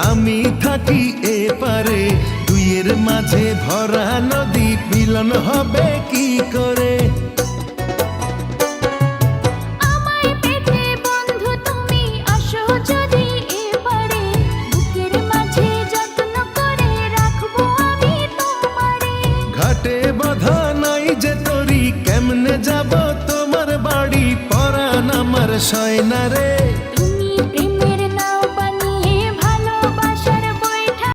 আমি থাকি এপারে, দুইয়ের মাঝে ভরা নদী মিলন হবে কি করে? আমায় পেতে বন্ধু তুমি আসো যদি এপারে, বুকের মাঝে যত্ন করে রাখবো আমি তোমারে। ঘাটে বাঁধা নাই যে তরি, কেমনে যাব তোমার বাড়ি? পরাণ আমার সয় না রে।